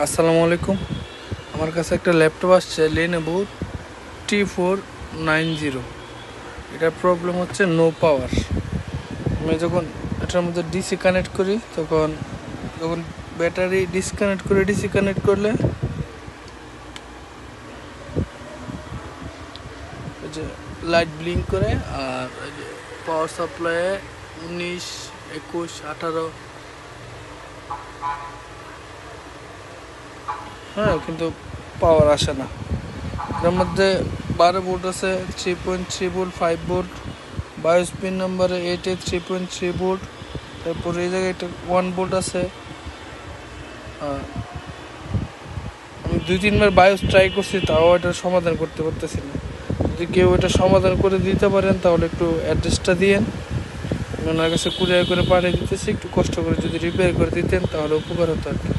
আসসালামু আলাইকুম। আমার কাছে একটা ল্যাপটপ আসছে Lenovo T490। এটার প্রবলেম হচ্ছে নো পাওয়ার। আমি যখন এটার মধ্যে ডিসি কানেক্ট করি যখন ব্যাটারি ডিসি কানেক্ট করলে ওই যে লাইট ব্লিঙ্ক করে, আর ওই যে পাওয়ার সাপ্লাইয়ে 19, 21, 18, হ্যাঁ, কিন্তু পাওয়ার আসে না। এর মধ্যে 12 ভোল্ট আছে, 3.3 ভোল্ট, 5 ভোল্ট, বায়োস পিন নাম্বারে 8 এ 3.3 ভোল্ট। তারপরে এই জায়গায় একটা 1 ভোল্ট আছে। আমি 2-3 বার বায়োস ট্রাই করছি, তাও এটার সমাধান করতে পারতেছি না। যদি কেউ এটা সমাধান করে দিতে পারেন তাহলে একটু অ্যাড্রেসটা দিয়েন। আমি ওনার কাছে কুরিয়ার করে পাঠিয়ে দিতেছি। একটু কষ্ট করে যদি রিপেয়ার করে দিতেন তাহলে উপকার হতো আর কি।